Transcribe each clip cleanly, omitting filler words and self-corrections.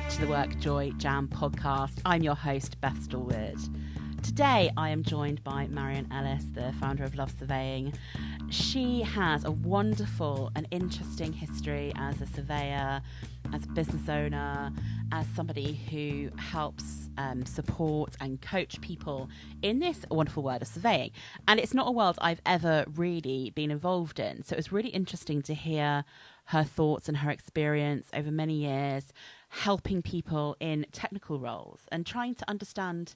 to the WorkJoy Jam podcast. I'm your host, Beth Stallwood. Today, I am joined by Marion Ellis, the founder of Love Surveying. She has a wonderful and interesting history as a surveyor, as a business owner, as somebody who helps support and coach people in this wonderful world of surveying. And it's not a world I've ever really been involved in. So it was really interesting to hear her thoughts and her experience over many years, helping people in technical roles and trying to understand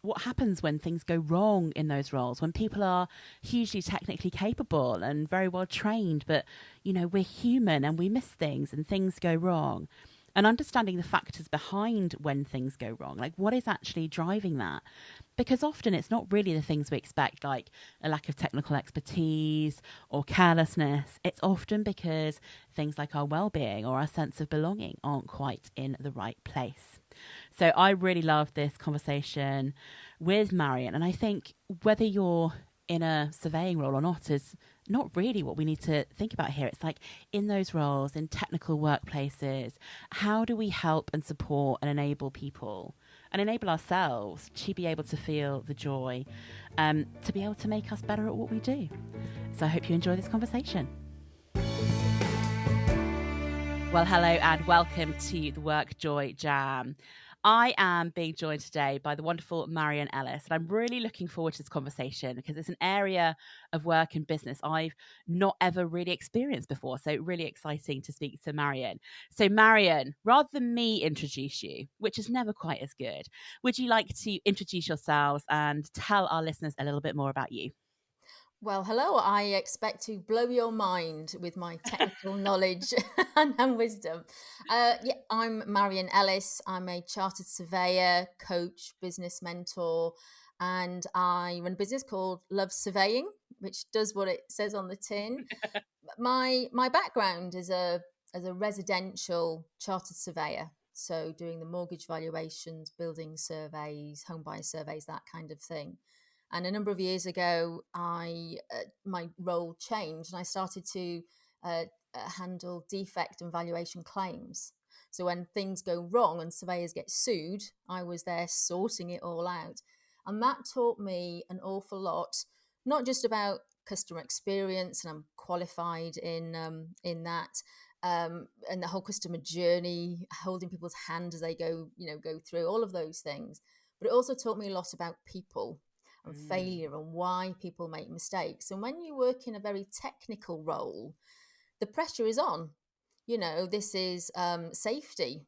what happens when things go wrong in those roles, when people are hugely technically capable and very well trained, but, you know, we're human and we miss things and things go wrong. And understanding the factors behind when things go wrong, like what is actually driving that? Because often it's not really the things we expect, like a lack of technical expertise or carelessness. It's often because things like our well-being or our sense of belonging aren't quite in the right place. So I really love this conversation with Marion. And I think whether you're in a surveying role or not is not really what we need to think about here. It's like in those roles, in technical workplaces, how do we help and support and enable people and enable ourselves to be able to feel the joy, to be able to make us better at what we do. So I hope you enjoy this conversation. Well, hello and welcome to the WorkJoy Jam. I am being joined today by the wonderful Marion Ellis, and I'm really looking forward to this conversation because it's an area of work and business I've not ever really experienced before. So really exciting to speak to Marion. So Marion, rather than me introduce you, which is never quite as good, would you like to introduce yourselves and tell our listeners a little bit more about you? Well, hello. I expect to blow your mind with my technical knowledge and wisdom. I'm Marion Ellis. I'm a chartered surveyor, coach, business mentor, and I run a business called Love Surveying, which does what it says on the tin. My background is as a residential chartered surveyor, so doing the mortgage valuations, building surveys, home buyer surveys, that kind of thing. And a number of years ago, my role changed, and I started to handle defect and valuation claims. So when things go wrong and surveyors get sued, I was there sorting it all out, and that taught me an awful lot, not just about customer experience, and I'm qualified in that. And the whole customer journey, holding people's hand as they go through all of those things. But it also taught me a lot about people and failure and why people make mistakes. And when you work in a very technical role, the pressure is on. This is safety.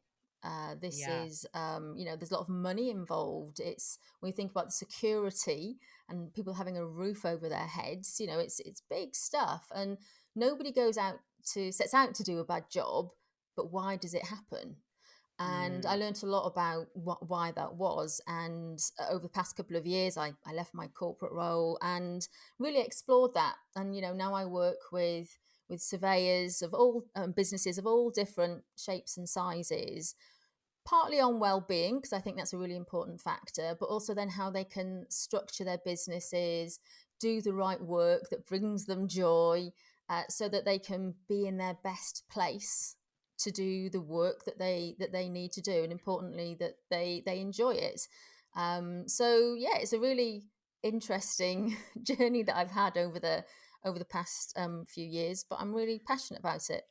This Yeah. is, there's a lot of money involved. It's when you think about the security and people having a roof over their heads, it's big stuff. And nobody sets out to do a bad job, but why does it happen? And I learned a lot about why that was. And over the past couple of years, I left my corporate role and really explored that. And, now I work with surveyors of all businesses of all different shapes and sizes, partly on well-being, because I think that's a really important factor, but also then how they can structure their businesses, do the right work that brings them joy, so that they can be in their best place to do the work that they need to do, and importantly that they enjoy it. It's a really interesting journey that I've had over the past few years, but I'm really passionate about it.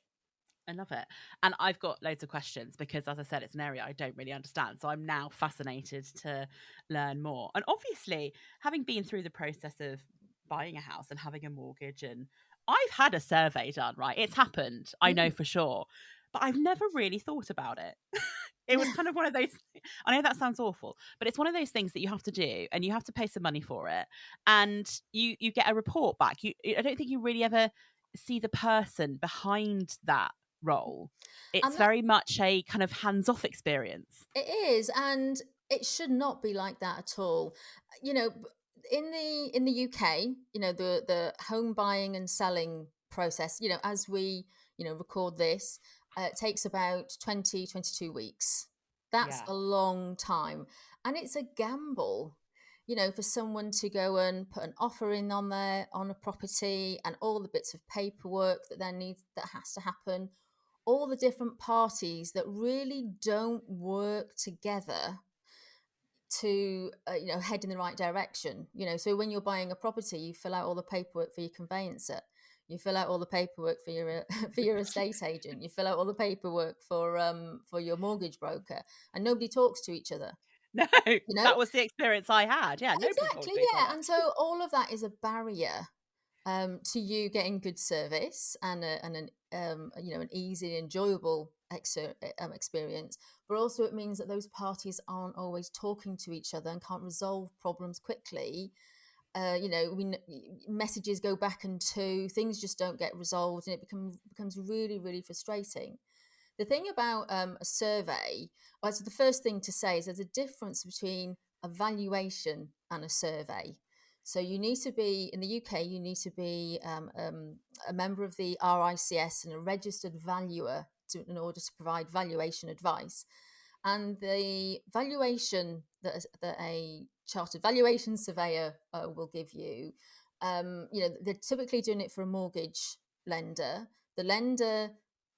I love it. And I've got loads of questions because, as I said, it's an area I don't really understand. So I'm now fascinated to learn more. And obviously, having been through the process of buying a house and having a mortgage, and I've had a survey done, right? It's happened, I know for sure. But I've never really thought about it. It was kind of one of those, I know that sounds awful, but it's one of those things that you have to do and you have to pay some money for it. And you get a report back. I don't think you really ever see the person behind that role. It's And that very much a kind of hands-off experience. it is, and it should not be like that at all. You know, in the UK, the home buying and selling process, as we record this, it takes about 22 weeks. That's Yeah. a long time, and it's a gamble. For someone to go and put an offer in on a property and all the bits of paperwork that has to happen, all the different parties that really don't work together to head in the right direction. So when you're buying a property, you fill out all the paperwork for your conveyancer, you fill out all the paperwork for your for your estate agent, you fill out all the paperwork for your mortgage broker, and nobody talks to each other. No, that was the experience I had. Yeah, nobody told Exactly, me each yeah. other. And so all of that is a barrier to you getting good service and an easy, enjoyable experience. But also, it means that those parties aren't always talking to each other and can't resolve problems quickly. Messages go back and things just don't get resolved, and it becomes really, really frustrating. The thing about a survey, well, so the first thing to say is there's a difference between a valuation and a survey. So you need to be, in the UK, you need to be a member of the RICS and a registered valuer in order to provide valuation advice. And the valuation that a chartered valuation surveyor will give you, they're typically doing it for a mortgage lender. The lender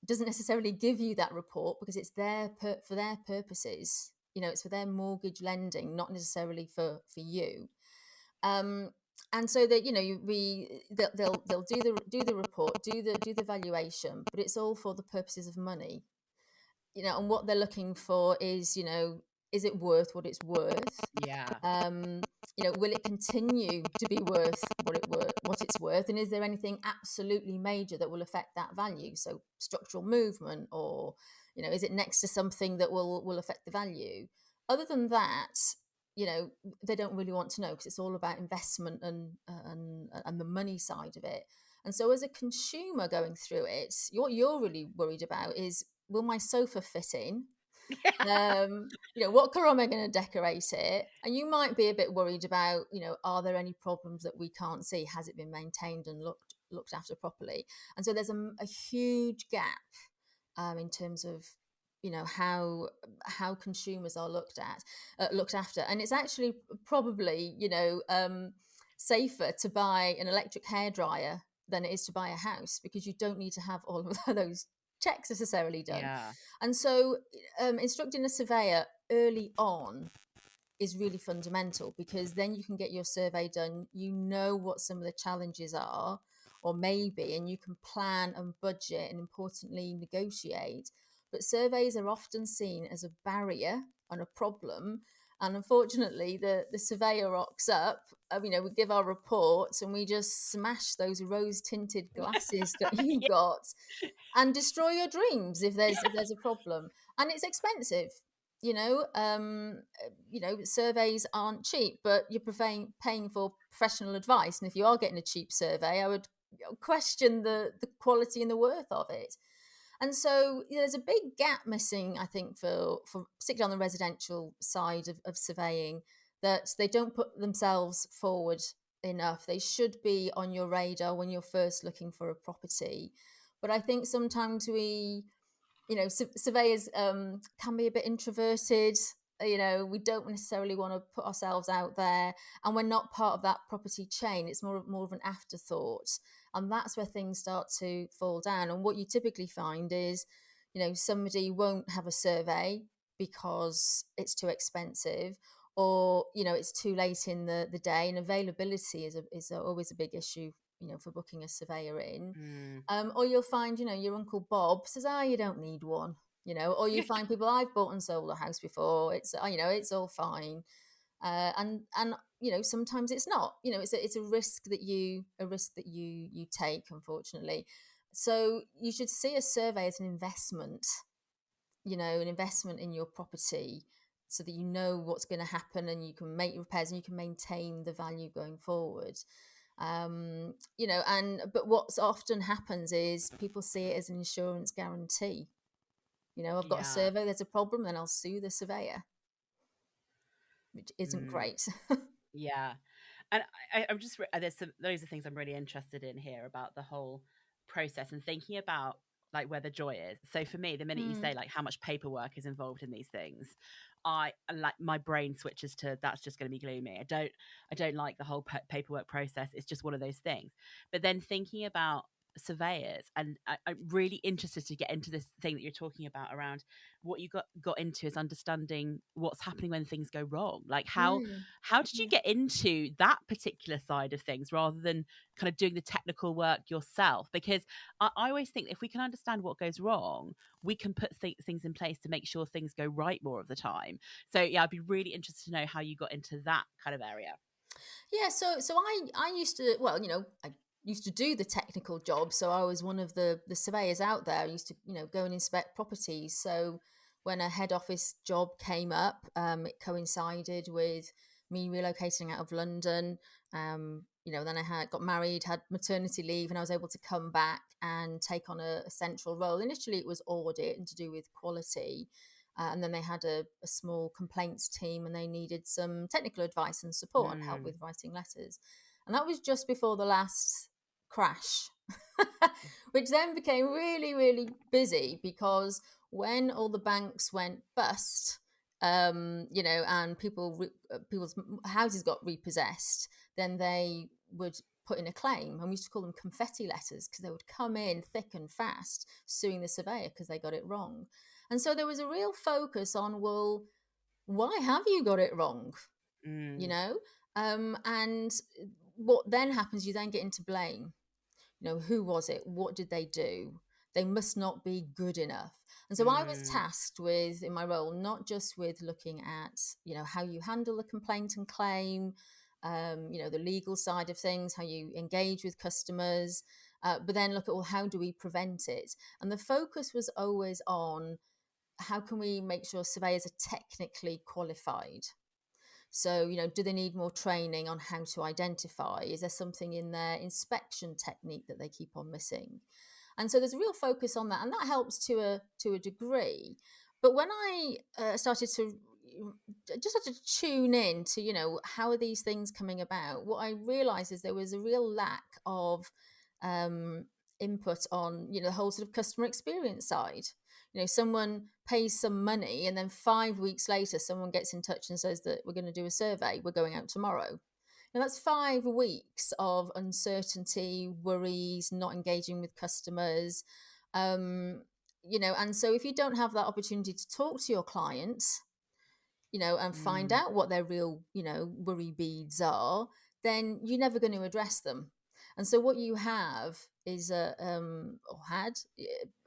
doesn't necessarily give you that report because it's there for their purposes. It's for their mortgage lending, not necessarily for you. And so that they'll do the report, do the valuation, but it's all for the purposes of money. And what they're looking for is is it worth what it's worth? Yeah. Will it continue to be worth what it's worth? And is there anything absolutely major that will affect that value? So structural movement, or is it next to something that will affect the value? Other than that, they don't really want to know, because it's all about investment and the money side of it. And so as a consumer going through it, what you're really worried about is, will my sofa fit in? What color am I going to decorate it? And you might be a bit worried about, are there any problems that we can't see? Has it been maintained and looked after properly? And so there's a huge gap in terms of how consumers are looked after. And it's actually probably safer to buy an electric hairdryer than it is to buy a house, because you don't need to have all of those checks necessarily done. Yeah. And so instructing a surveyor early on is really fundamental, because then you can get your survey done, what some of the challenges are, or maybe, and you can plan and budget and, importantly, negotiate. But surveys are often seen as a barrier and a problem. And unfortunately, the surveyor rocks up. We give our reports and we just smash those rose-tinted glasses that you've got and destroy your dreams if there's a problem. And it's expensive. Surveys aren't cheap, but you're paying for professional advice. And if you are getting a cheap survey, I would question the quality and the worth of it. And so there's a big gap missing, I think, for particularly on the residential side of surveying, that they don't put themselves forward enough. They should be on your radar when you're first looking for a property. But I think sometimes surveyors can be a bit introverted. We don't necessarily want to put ourselves out there, and we're not part of that property chain. It's more of an afterthought. And that's where things start to fall down. And what you typically find is, somebody won't have a survey because it's too expensive, or, it's too late in the day. And availability is always a big issue, for booking a surveyor in. Or you'll find, your Uncle Bob says, you don't need one, or you find people, I've bought and sold a house before. It's, it's all fine. And sometimes it's not. It's a risk that you take, unfortunately. So you should see a survey as an investment, an investment in your property, so that you know what's going to happen and you can make repairs and you can maintain the value going forward. But what's often happens is people see it as an insurance guarantee. I've got a survey, there's a problem, then I'll sue the surveyor, which isn't great. Yeah. And I'm just, there's loads of things I'm really interested in here about the whole process, and thinking about like where the joy is. So for me, the minute you say like how much paperwork is involved in these things, my brain switches to, that's just going to be gloomy. I don't like the whole paperwork process. It's just one of those things. But then thinking about surveyors, and I'm really interested to get into this thing that you're talking about around what you got into is understanding what's happening when things go wrong. Like how did you Yeah. get into that particular side of things rather than kind of doing the technical work yourself? Because I always think if we can understand what goes wrong, we can put things in place to make sure things go right more of the time. So yeah, I'd be really interested to know how you got into that kind of area. Yeah, so I used to, well, I used to do the technical job. So I was one of the surveyors out there. I used to, go and inspect properties. So when a head office job came up, it coincided with me relocating out of London. Then I got married, had maternity leave, and I was able to come back and take on a central role. Initially, it was audit and to do with quality. And then they had a small complaints team, and they needed some technical advice and support and help with writing letters. And that was just before the last crash, which then became really, really busy because when all the banks went bust, and people's houses got repossessed, then they would put in a claim, and we used to call them confetti letters because they would come in thick and fast suing the surveyor because they got it wrong. And so there was a real focus on, well, why have you got it wrong? You Mm, know? And what then happens, you then get into blame. Who was it? What did they do? They must not be good enough. And so I was mm, tasked with, in my role, not just with looking at, how you handle the complaint and claim, the legal side of things, how you engage with customers, but then look at, well, how do we prevent it? And the focus was always on how can we make sure surveyors are technically qualified? So, do they need more training on how to identify? Is there something in their inspection technique that they keep on missing? And so there's a real focus on that, and that helps to a degree. But when I started to just had to tune in to, how are these things coming about, what I realized is there was a real lack of um, input on, the whole sort of customer experience side. Someone pays some money, and then 5 weeks later someone gets in touch and says that we're going to do a survey, we're going out tomorrow. And that's 5 weeks of uncertainty, worries, not engaging with customers. And so if you don't have that opportunity to talk to your clients, and find mm. out what their real, worry beads are, then you're never going to address them. And so what you have is or had,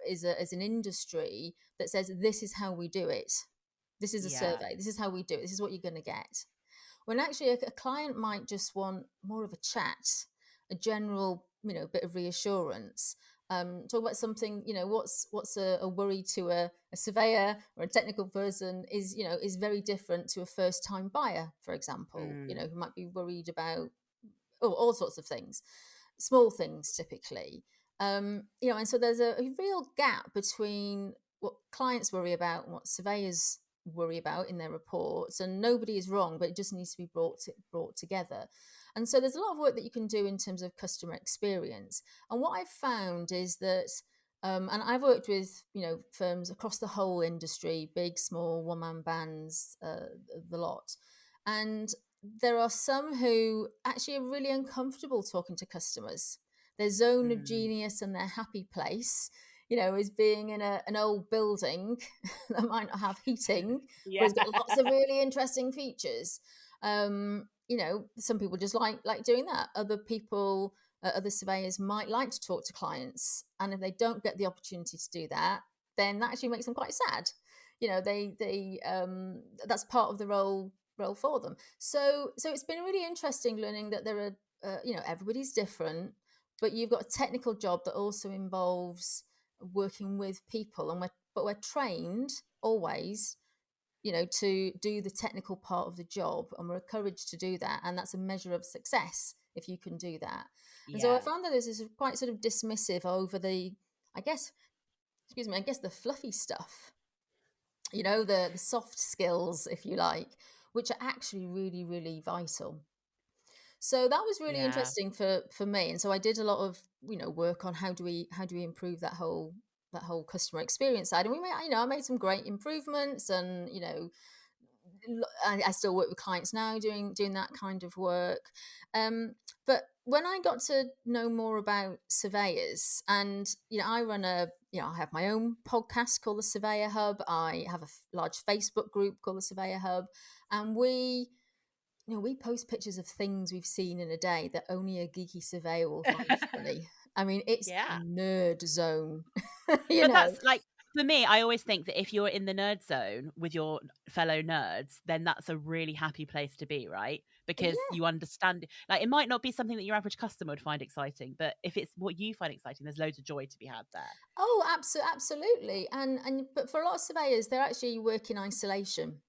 is an industry that says, this is how we do it. This is a Yeah. survey. This is how we do it. This is what you're going to get. When actually a client might just want more of a chat, a general, bit of reassurance. Talk about something, what's a worry to a surveyor or a technical person is very different to a first time buyer, for example, Mm, who might be worried about all sorts of things, small things typically. And so there's a real gap between what clients worry about and what surveyors worry about in their reports, and nobody is wrong, but it just needs to be brought together. And so there's a lot of work that you can do in terms of customer experience. And what I've found is that and I've worked with firms across the whole industry, big, small, one man bands, the lot, and there are some who actually are really uncomfortable talking to customers. Their zone of mm. genius and their happy place, is being in an old building that might not have heating, but Yeah. it's got lots of really interesting features. Some people just like doing that. Other people, other surveyors might like to talk to clients, and if they don't get the opportunity to do that, then that actually makes them quite sad. They that's part of the role for them. So it's been really interesting learning that there are everybody's different, but you've got a technical job that also involves working with people, and we're trained always to do the technical part of the job, and we're encouraged to do that, and that's a measure of success if you can do that. And so I Yeah. found that this is quite sort of dismissive over the, I guess, I guess the fluffy stuff, the soft skills, if you like, which are actually really, really vital. So that was really Yeah. interesting for me. And so I did a lot of, work on how do we improve that whole customer experience side. And we made, I made some great improvements, and, I still work with clients now doing that kind of work. But when I got to know more about surveyors, and I run I have my own podcast called the Surveyor Hub. I have a large Facebook group called the Surveyor Hub, and we post pictures of things we've seen in a day that only a geeky surveyor will find funny. I mean, it's Yeah. nerd zone. But that's like, for me, I always think that if you're in the nerd zone with your fellow nerds, then that's a really happy place to be, right? Because Yeah. you understand, like, it might not be something that your average customer would find exciting, but if it's what you find exciting, there's loads of joy to be had there. Oh, absolutely. And but for a lot of surveyors, they're actually work in isolation.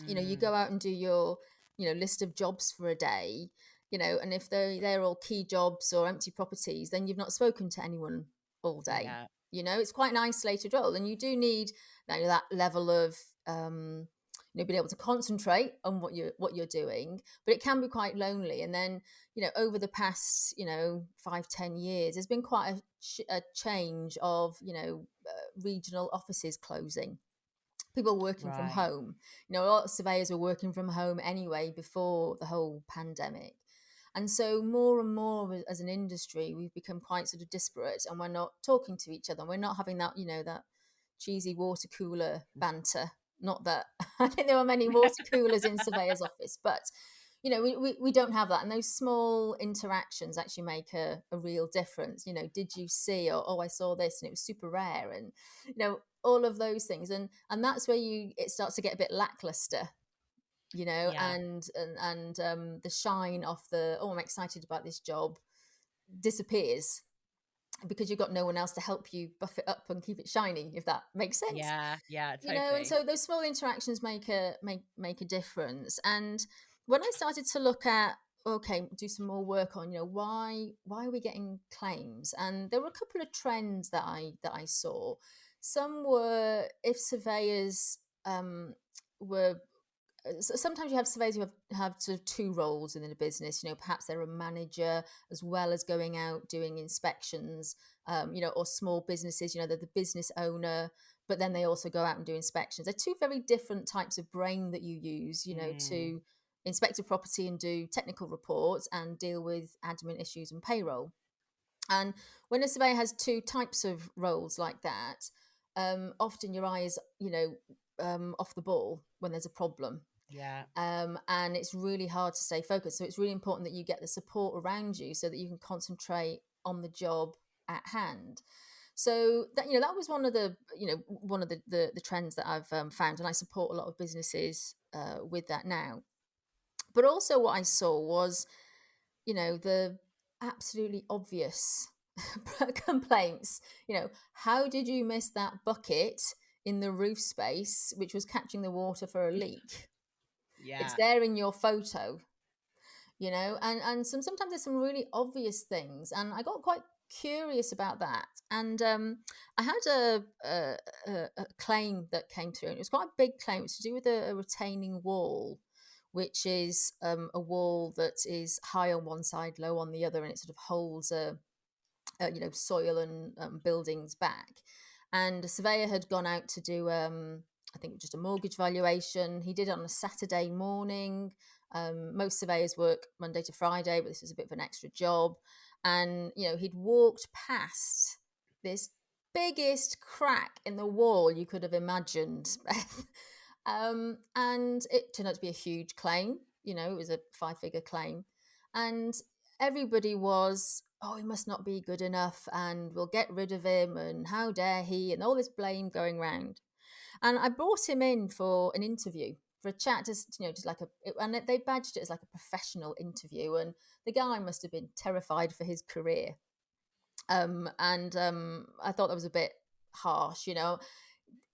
You go out and do your list of jobs for a day, and if they're all key jobs or empty properties, then you've not spoken to anyone all day. Yeah. It's quite an isolated role, and you do need that level of being able to concentrate on what you're doing, but it can be quite lonely. And then over the past 5-10 years, there's been quite a change of regional offices closing, people working from Right. home. A lot of surveyors were working from home anyway before the whole pandemic. And so more and more as an industry, we've become quite sort of disparate, and we're not talking to each other. We're not having that, that cheesy water cooler banter. Not that I think there were many water coolers in surveyor's office, but we don't have that. And those small interactions actually make a real difference. Did you see, or I saw this and it was super rare, and all of those things. And that's where it starts to get a bit lackluster, Yeah. and the shine off the, I'm excited about this job, disappears, because you've got no one else to help you buff it up and keep it shiny, if that makes sense. Yeah, totally. And so those small interactions make a difference. And when I started to look at, okay, do some more work on, why are we getting claims? And there were a couple of trends that I saw. Some were, if surveyors were, sometimes you have surveyors who have sort of two roles in a business. Perhaps they're a manager as well as going out doing inspections, or small businesses, they're the business owner, but then they also go out and do inspections. They're two very different types of brain that you use, to inspect a property and do technical reports and deal with admin issues and payroll. And when a surveyor has two types of roles like that, often your eye is, off the ball when there's a problem. Yeah. And it's really hard to stay focused. So it's really important that you get the support around you so that you can concentrate on the job at hand. So that that was one of the trends that I've found, and I support a lot of businesses with that now. But also what I saw was, the absolutely obvious complaints. How did you miss that bucket in the roof space which was catching the water for a leak? Yeah. It's there in your photo, and sometimes there's some really obvious things. And I got quite curious about that. And I had a claim that came through, and it was quite a big claim. It's to do with a retaining wall, which is a wall that is high on one side, low on the other, and it sort of holds soil and buildings back. And a surveyor had gone out to do I think just a mortgage valuation. He did it on a Saturday morning. Most surveyors work Monday to Friday, but this was a bit of an extra job. And he'd walked past this biggest crack in the wall you could have imagined. And it turned out to be a huge claim. It was a 5-figure claim. And everybody was, oh, he must not be good enough, and we'll get rid of him, and how dare he, and all this blame going round. And I brought him in for an interview, for a chat, just like and they badged it as like a professional interview. And the guy must have been terrified for his career. And I thought that was a bit harsh,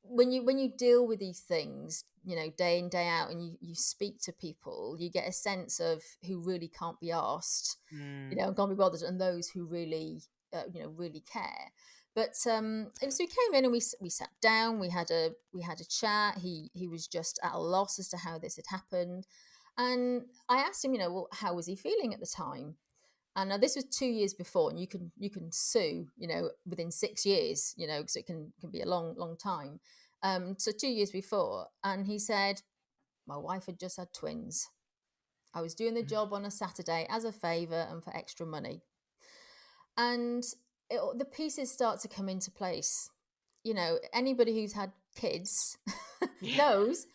when you deal with these things, day in, day out, and you speak to people, you get a sense of who really can't be asked, and can't be bothered, and those who really, really care. But and so we came in and we sat down. We had a chat. He was just at a loss as to how this had happened, and I asked him, well, how was he feeling at the time? And now this was 2 years before, and you can sue, within 6 years, because it can be a long time. So 2 years before, and he said, My wife had just had twins. I was doing the job on a Saturday as a favour and for extra money. And the pieces start to come into place. You know, anybody who's had kids knows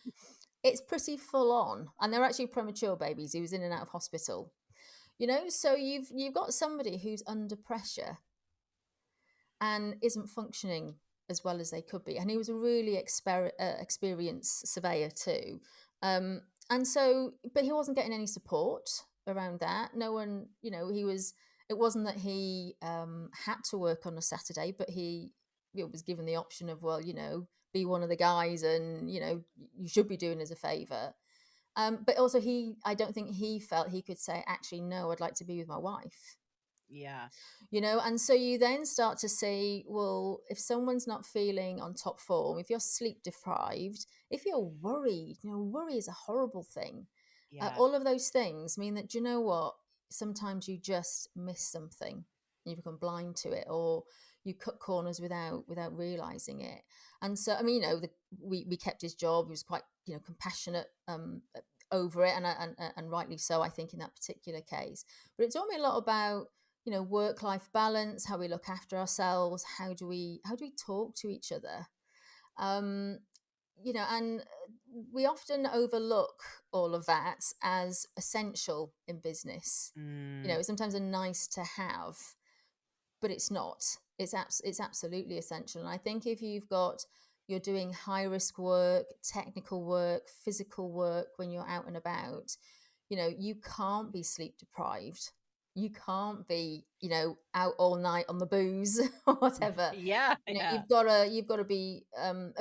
it's pretty full on. And they're actually premature babies. He was in and out of hospital. You know, so you've got somebody who's under pressure and isn't functioning as well as they could be. And he was a really experienced surveyor too. And so, but he wasn't getting any support around that. No one, you know, it wasn't that he had to work on a Saturday, but he was given the option of, well, you know, be one of the guys and, you know, you should be doing as a favour. But also I don't think he felt he could say, actually, no, I'd like to be with my wife. Yeah. You know, and so you then start to see, well, if someone's not feeling on top form, if you're sleep deprived, if you're worried, you know, worry is a horrible thing. Yeah. All of those things mean that, do you know what? Sometimes you just miss something. You become blind to it, or you cut corners without realizing it. And so, I mean, you know, we kept his job. He was quite, you know, compassionate over it, and rightly so, I think, in that particular case. But it taught me a lot about, you know, work-life balance, how we look after ourselves, how do we talk to each other, you know, and we often overlook all of that as essential in business. You know, sometimes a nice to have, but it's not. It's absolutely essential. And I think if you're doing high risk work, technical work, physical work when you're out and about, you know, you can't be sleep deprived. You can't be, you know, out all night on the booze or whatever. Yeah. You know, you've got to be,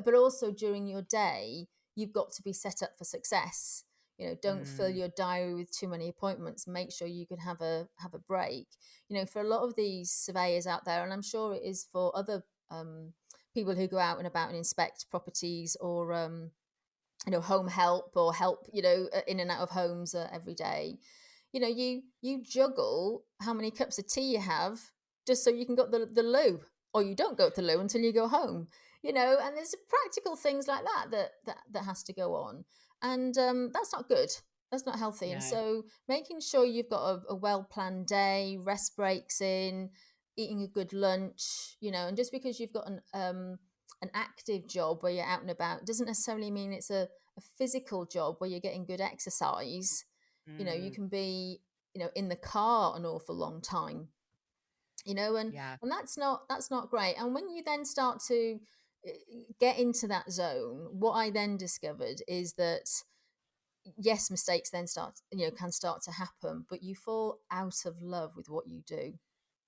but also during your day, you've got to be set up for success. You know, don't fill your diary with too many appointments. Make sure you can have a break. You know, for a lot of these surveyors out there, and I'm sure it is for other people who go out and about and inspect properties, or you know, home help, or help, you know, in and out of homes every day. You know, you juggle how many cups of tea you have just so you can go to the loo, or you don't go to the loo until you go home. You know, and there's practical things like that has to go on, and that's not good. That's not healthy. No. And so making sure you've got a well-planned day, rest breaks in, eating a good lunch, you know, and just because you've got an active job where you're out and about doesn't necessarily mean it's a physical job where you're getting good exercise. You know, you can be, you know, in the car an awful long time, you know, and that's not great. And when you then start to get into that zone, what I then discovered is that, yes, mistakes then can start to happen, but you fall out of love with what you do.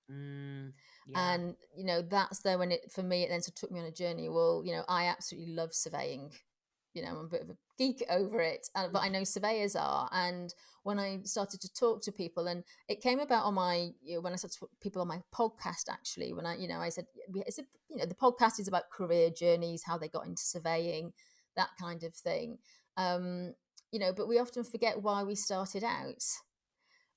And, you know, that's there when for me, it then sort of took me on a journey. Well, you know, I absolutely love surveying. You know, I'm a bit of a geek over it, but I know surveyors are. And when I started to talk to people, and it came about on my, you know, when I started to put people on my podcast, actually, when I said, you know, the podcast is about career journeys, how they got into surveying, that kind of thing. You know, but we often forget why we started out.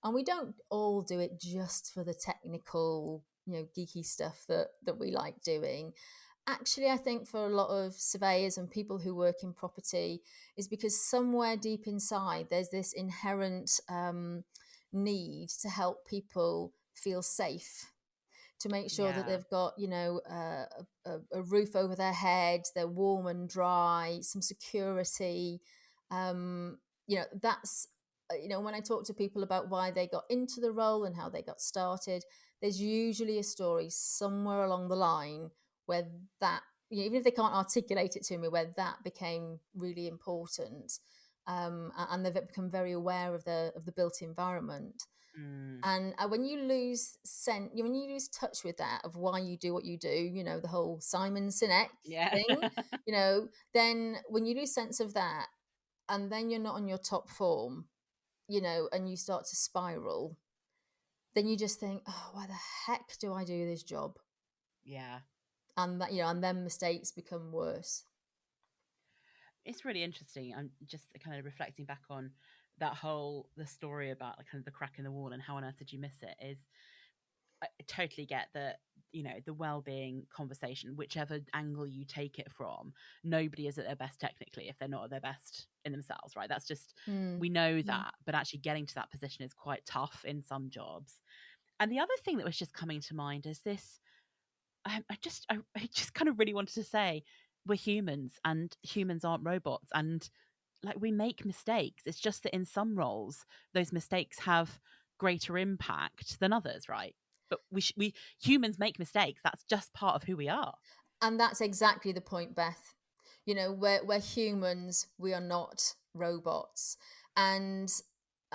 And we don't all do it just for the technical, you know, geeky stuff that we like doing. Actually, I think for a lot of surveyors and people who work in property is because somewhere deep inside there's this inherent need to help people feel safe, to make sure that they've got, you know, a roof over their head, they're warm and dry, some security. You know, that's, you know, when I talk to people about why they got into the role and how they got started, there's usually a story somewhere along the line where that, you know, even if they can't articulate it to me, where that became really important, and they've become very aware of the built environment. And when you lose when you lose touch with that, of why you do what you do, you know, the whole Simon Sinek thing, you know, then when you lose sense of that, and then you're not on your top form, you know, and you start to spiral, then you just think, oh, why the heck do I do this job? Yeah. And that, you know, and then mistakes become worse. It's really interesting. I'm just kind of reflecting back on the story about like kind of the crack in the wall and how on earth did you miss it. Is I totally get that the well-being conversation, whichever angle you take it from, nobody is at their best technically if they're not at their best in themselves, right? That's just, we know that, but actually getting to that position is quite tough in some jobs. And the other thing that was just coming to mind is this, I just kind of really wanted to say, we're humans and humans aren't robots, and like, we make mistakes. It's just that in some roles those mistakes have greater impact than others, right? But we humans make mistakes. That's just part of who we are. And that's exactly the point, Beth. We're humans, we are not robots. And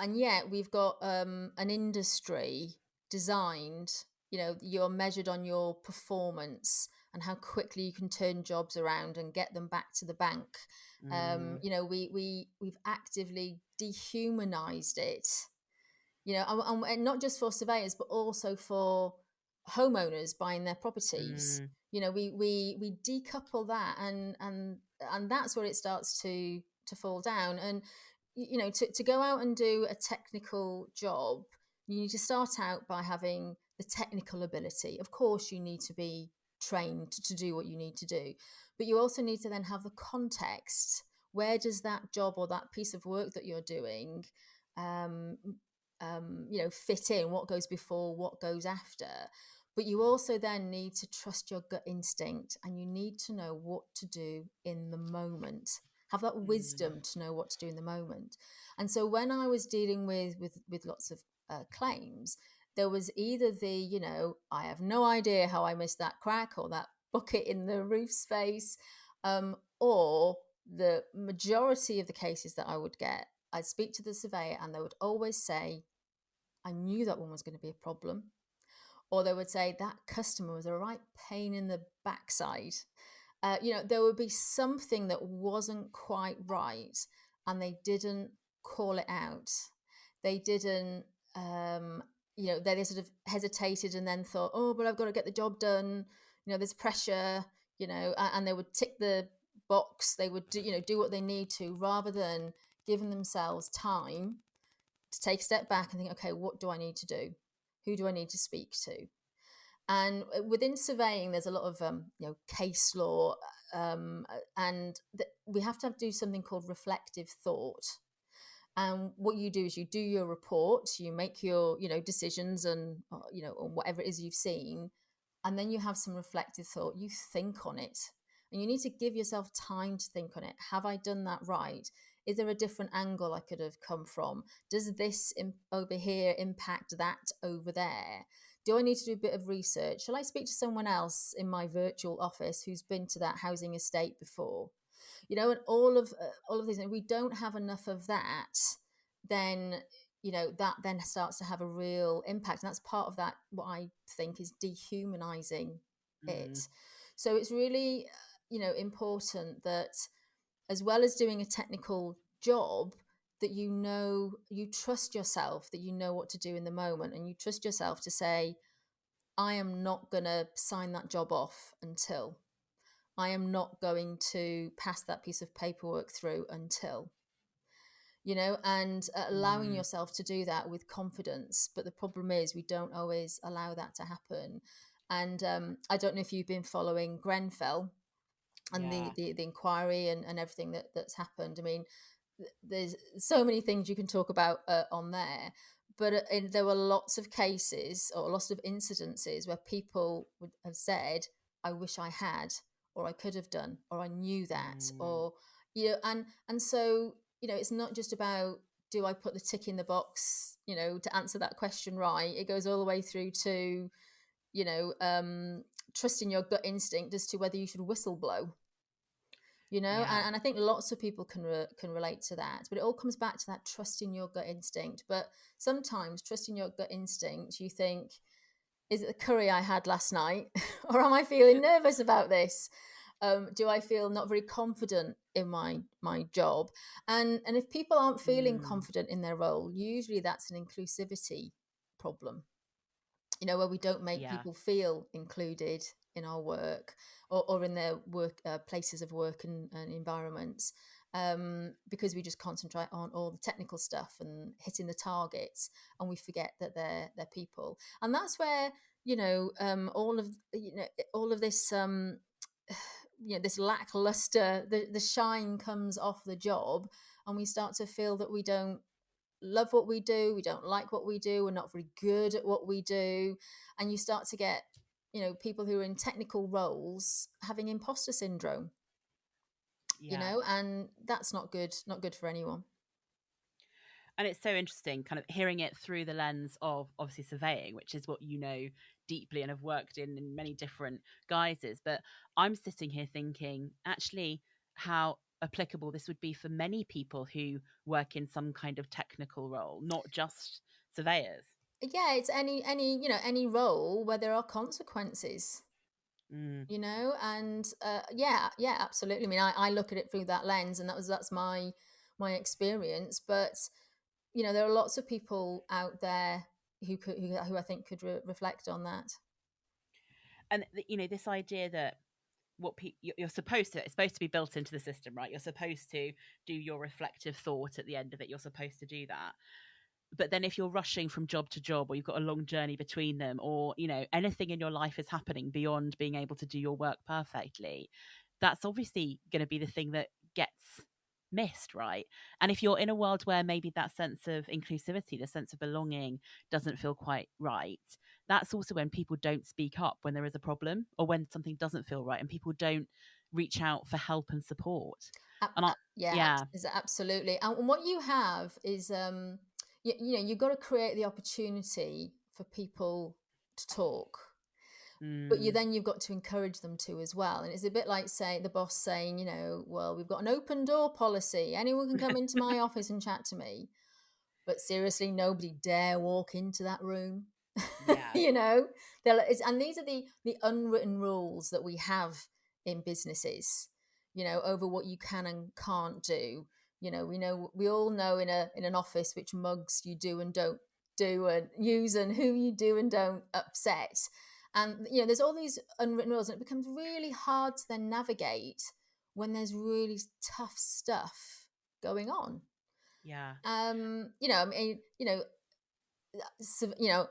yet we've got an industry designed, you're measured on your performance and how quickly you can turn jobs around and get them back to the bank. We've actively dehumanized it, and not just for surveyors, but also for homeowners buying their properties. We decouple that, and that's where it starts to fall down. And to go out and do a technical job, you need to start out by having the technical ability. Of course, you need to be trained to do what you need to do, but you also need to then have the context. Where does that job or that piece of work that you're doing fit in? What goes before, what goes after? But you also then need to trust your gut instinct, and you need to know what to do in the moment. Have that wisdom to know what to do in the moment. And so when I was dealing with lots of claims, there was either the, I have no idea how I missed that crack or that bucket in the roof space, or the majority of the cases that I would get, I'd speak to the surveyor and they would always say, I knew that one was going to be a problem. Or they would say, that customer was a right pain in the backside. There would be something that wasn't quite right, and they didn't call it out. They didn't, they sort of hesitated and then thought, oh, but I've got to get the job done. There's pressure, and they would tick the box. They would do what they need to, rather than giving themselves time to take a step back and think, okay, what do I need to do? Who do I need to speak to? And within surveying, there's a lot of case law, and we have to do something called reflective thought. And what you do is you do your report, you make your decisions, and on whatever it is you've seen, and then you have some reflective thought. You think on it, and you need to give yourself time to think on it. Have I done that right? Is there a different angle I could have come from? Does this over here impact that over there? Do I need to do a bit of research? Shall I speak to someone else in my virtual office who's been to that housing estate before? And all of these. If we don't have enough of that, then that then starts to have a real impact, and that's part of that. What I think is dehumanizing it. So it's really important that, as well as doing a technical job, that you trust yourself, that you know what to do in the moment, and you trust yourself to say, I am not going to sign that job off until, I am not going to pass that piece of paperwork through until, and allowing yourself to do that with confidence. But the problem is we don't always allow that to happen. And I don't know if you've been following Grenfell and the inquiry and everything that's happened. I mean, there's so many things you can talk about on there, but there were lots of cases or lots of incidences where people would have said, I wish I had, or I could have done, or I knew that, or and so it's not just about, do I put the tick in the box to answer that question right. It goes all the way through to trusting your gut instinct as to whether you should whistle blow. And I think lots of people can relate to that, but it all comes back to that trusting your gut instinct. But sometimes trusting your gut instinct, you think, is it the curry I had last night, or am I feeling nervous about this? Do I feel not very confident in my job? And if people aren't feeling confident in their role, usually that's an inclusivity problem. Where we don't make people feel included in our work or in their work places of work and environments. because we just concentrate on all the technical stuff and hitting the targets, and we forget that they're people. And that's where all of this this lackluster, the shine comes off the job, and we start to feel that we don't love what we do, we don't like what we do, we're not very good at what we do, and you start to get people who are in technical roles having imposter syndrome. And that's not good for anyone. And it's so interesting kind of hearing it through the lens of obviously surveying, which is what you know deeply and have worked in many different guises. But I'm sitting here thinking actually how applicable this would be for many people who work in some kind of technical role, not just surveyors. Yeah, it's any role where there are consequences. And yeah, absolutely. I mean, I look at it through that lens, and that's my experience. But there are lots of people out there who I think could reflect on that. And this idea that you're supposed to, it's supposed to be built into the system, right? You're supposed to do your reflective thought at the end of it. You're supposed to do that. But then if you're rushing from job to job, or you've got a long journey between them, or anything in your life is happening beyond being able to do your work perfectly, that's obviously going to be the thing that gets missed, right? And if you're in a world where maybe that sense of inclusivity, the sense of belonging doesn't feel quite right, that's also when people don't speak up when there is a problem, or when something doesn't feel right, and people don't reach out for help and support. Absolutely. And what you have is you've got to create the opportunity for people to talk, but you've got to encourage them to as well. And it's a bit like the boss saying, well, we've got an open door policy, anyone can come into my office and chat to me, but seriously, nobody dare walk into that room. And these are the unwritten rules that we have in businesses, over what you can and can't do. We all know in an office which mugs you do and don't do and use, and who you do and don't upset. And there's all these unwritten rules, and it becomes really hard to then navigate when there's really tough stuff going on.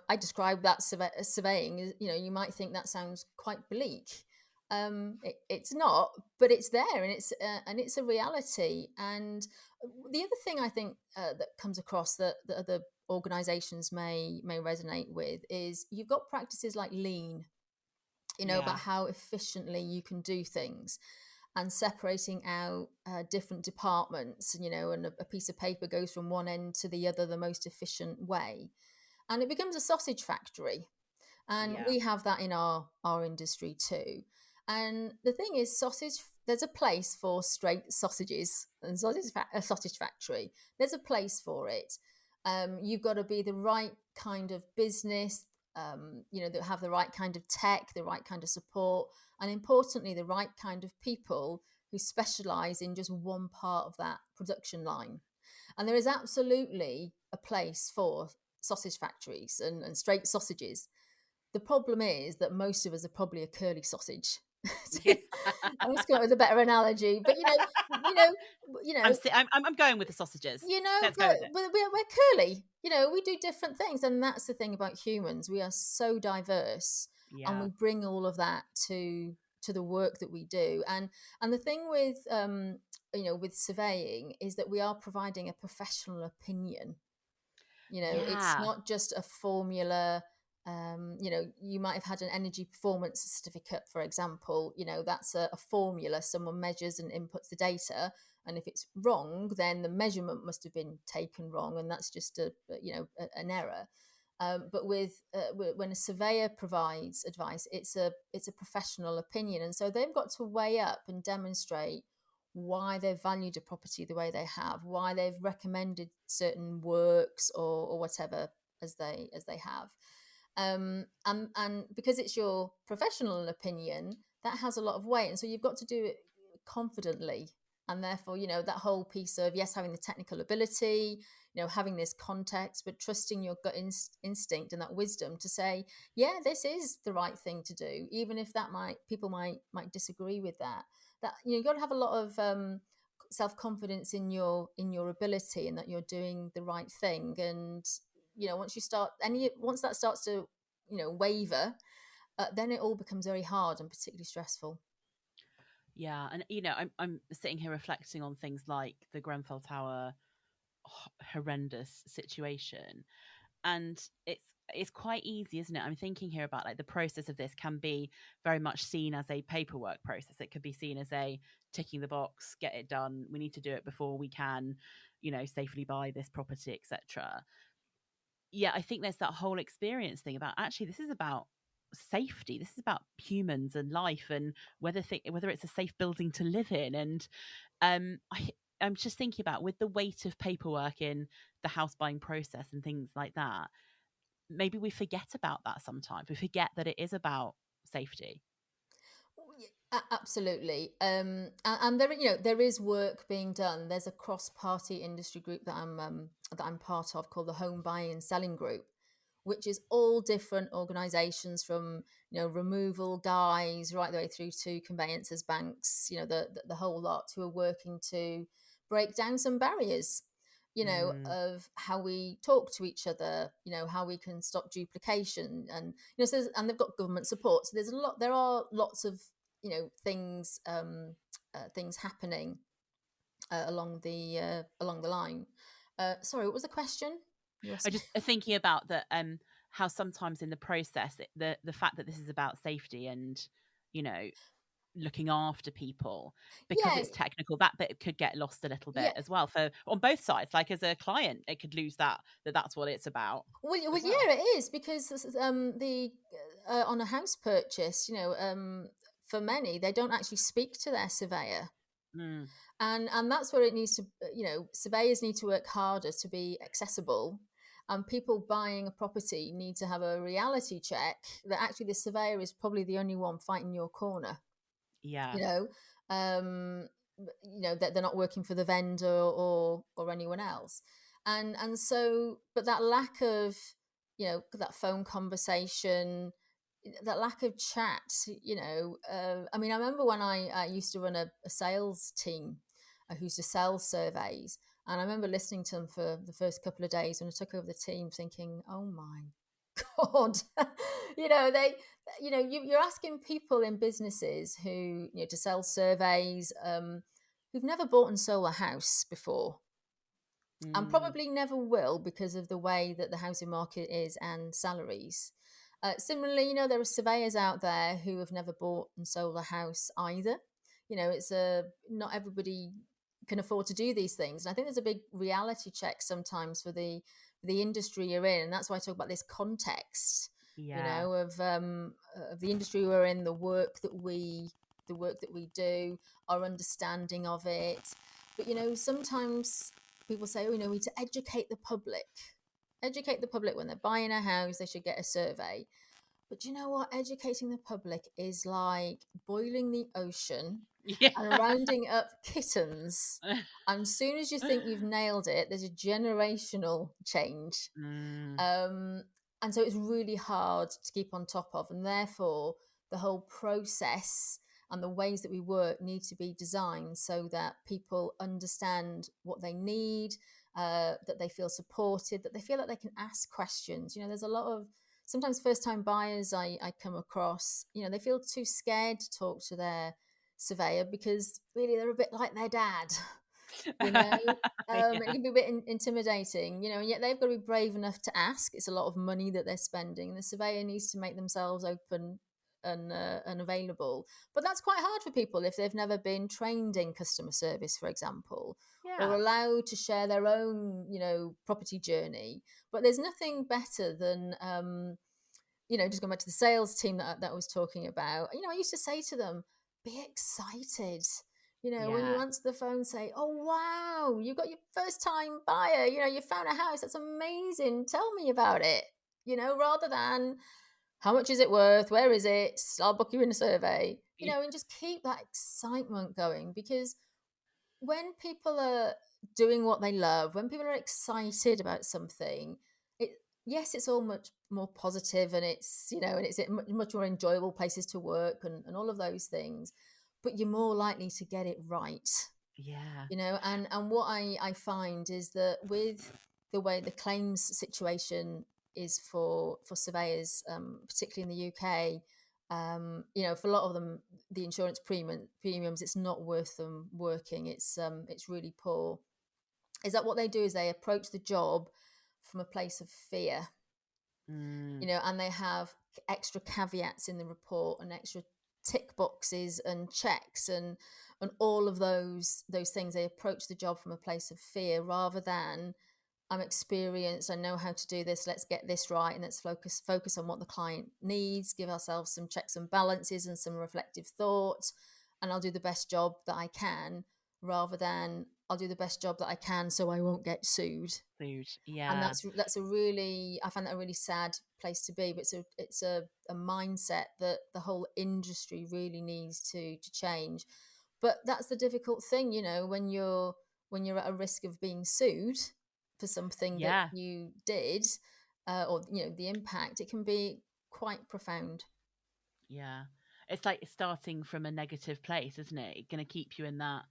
I describe that surveying as, you might think that sounds quite bleak. It's not, but it's there, and it's a reality. And the other thing I think that comes across that other organizations may resonate with is you've got practices like lean, about how efficiently you can do things, and separating out different departments, and a piece of paper goes from one end to the other the most efficient way, and it becomes a sausage factory. And we have that in our industry too. And the thing is, there's a place for straight sausages and a sausage factory. There's a place for it. You've got to be the right kind of business, that have the right kind of tech, the right kind of support, and importantly, the right kind of people who specialize in just one part of that production line. And there is absolutely a place for sausage factories and straight sausages. The problem is that most of us are probably a curly sausage. I'm just going with a better analogy, but I'm going with the sausages. We're curly. We do different things, and that's the thing about humans. We are so diverse, and we bring all of that to the work that we do. And the thing with with surveying is that we are providing a professional opinion. It's not just a formula. You might have had an energy performance certificate, for example. That's a formula. Someone measures and inputs the data, and if it's wrong, then the measurement must have been taken wrong, and that's just an error. But when a surveyor provides advice, it's a professional opinion, and so they've got to weigh up and demonstrate why they've valued a property the way they have, why they've recommended certain works or whatever as they have. And because it's your professional opinion, that has a lot of weight, and so you've got to do it confidently. And therefore, that whole piece of, yes, having the technical ability, having this context, but trusting your gut instinct and that wisdom to say, yeah, this is the right thing to do, even if people might disagree with that. That you've got to have a lot of self-confidence in your ability and that you're doing the right thing. And once that starts to waver, then it all becomes very hard and particularly stressful. Yeah, and I'm sitting here reflecting on things like the Grenfell Tower horrendous situation, and it's quite easy, isn't it? I'm thinking here about like the process of this can be very much seen as a paperwork process. It could be seen as a ticking the box, get it done. We need to do it before we can, safely buy this property, etc. Yeah, I think there's that whole experience thing about actually this is about safety. This is about humans and life and whether it's a safe building to live in. And I'm just thinking about with the weight of paperwork in the house buying process and things like that, maybe we forget about that sometimes. We forget that it is about safety. Absolutely. And there is work being done. There's a cross-party industry group that I'm part of called the Home Buying and Selling Group, which is all different organisations from removal guys right the way through to conveyancers, banks, the whole lot, who are working to break down some barriers, of how we talk to each other, how we can stop duplication, and and they've got government support. So there are lots of things things happening along the line. Sorry, what was the question? I just thinking about that how sometimes in the process the fact that this is about safety and looking after people, because Yeah, it's technical, that bit could get lost a little bit yeah. as well for on both sides. Like as a client, it could lose that's what it's about Well, as well. yeah, it is, because the on a house purchase, for many, they don't actually speak to their surveyor, Mm, and that's where it needs to. Surveyors need to work harder to be accessible, and people buying a property need to have a reality check that actually the surveyor is probably the only one fighting your corner. yeah, You know, um, that they're not working for the vendor or anyone else, and so, but that lack of that phone conversation, that lack of chat, I mean, I remember when I used to run a sales team who used to sell surveys, and I remember listening to them for the first couple of days when I took over the team, thinking, oh my god. They you're asking people in businesses who to sell surveys, who've never bought and sold a house before, and mm, probably never will, because of the way that the housing market is and salaries. Similarly, there are surveyors out there who have never bought and sold a house either. It's not everybody can afford to do these things, and I think there's a big reality check sometimes for the industry you're in, and that's why I talk about this context, yeah, of the industry we're in, the work that we do, our understanding of it. But sometimes people say, oh, we need to educate the public. Educate the public when they're buying a house, they should get a survey. But you know what? Educating the public is like boiling the ocean yeah. and rounding up kittens. And as soon as you think you've nailed it, there's a generational change. mm, And so it's really hard to keep on top of. And therefore, the whole process and the ways that we work need to be designed so that people understand what they need, that they feel supported, that they feel that they can ask questions. There's a lot of sometimes first time buyers I come across, they feel too scared to talk to their surveyor because really they're a bit like their dad. you know it yeah, can be a bit intimidating, and yet they've got to be brave enough to ask. It's a lot of money that they're spending. The surveyor needs to make themselves open and available, but that's quite hard for people if they've never been trained in customer service, for example, or yeah, allowed to share their own property journey. But there's nothing better than just going back to the sales team that I was talking about. I used to say to them, be excited. When you yeah, answer the phone, say, oh, wow, you got your first time buyer. You found a house. That's amazing. Tell me about it, rather than how much is it worth? Where is it? I'll book you in a survey, yeah, and just keep that excitement going. Because when people are doing what they love, when people are excited about something, it yes, it's all much more positive, and it's much more enjoyable places to work, and all of those things. But you're more likely to get it right. Yeah. And what I find is that with the way the claims situation is for surveyors, particularly in the UK, for a lot of them, the insurance premiums, it's not worth them working. It's really poor. Is that what they do? Is they approach the job from a place of fear, Mm. and they have extra caveats in the report and extra tick boxes and checks and all of those things. They approach the job from a place of fear rather than, I'm experienced, I know how to do this, let's get this right, and let's focus on what the client needs, give ourselves some checks and balances and some reflective thoughts, and I'll do the best job that I can, rather than I'll do the best job that I can so I won't get sued. Food. And Yeah. that's a really, I find that a really sad place to be, but it's a mindset that the whole industry really needs to change. But that's the difficult thing, when you're at a risk of being sued for something that Yeah. you did, or the impact, it can be quite profound. Yeah. It's like starting from a negative place, isn't it? It's going to keep you in that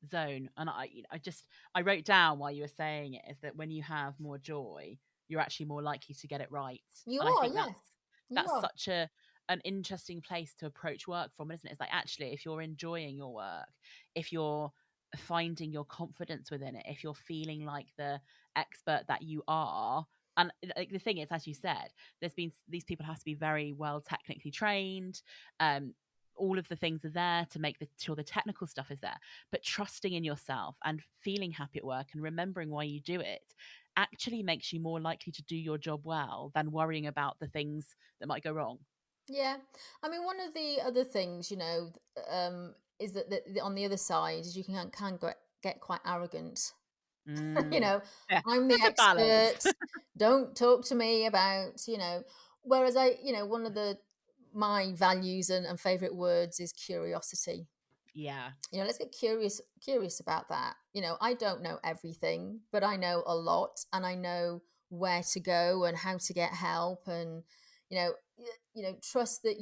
zone. And I wrote down while you were saying it, is that when you have more joy, you're actually more likely to get it right. You And I are, think yeah, you that's are. such an interesting place to approach work from, isn't it? It's like, actually, if you're enjoying your work, if you're finding your confidence within it, if you're feeling like the expert that you are, and like the thing is, as you said, these people have to be very well technically trained. um all of the things are there to make sure the technical stuff is there, but trusting in yourself and feeling happy at work and remembering why you do it actually makes you more likely to do your job well than worrying about the things that might go wrong. Yeah, I mean, one of the other things, is that on the other side is you can get quite arrogant. you Mm. know, Yeah, I'm the there's a balance. expert. Don't talk to me about, Whereas one of my values and favorite words is curiosity. Yeah. Let's get curious about that. I don't know everything, but I know a lot, and I know where to go and how to get help, and trust that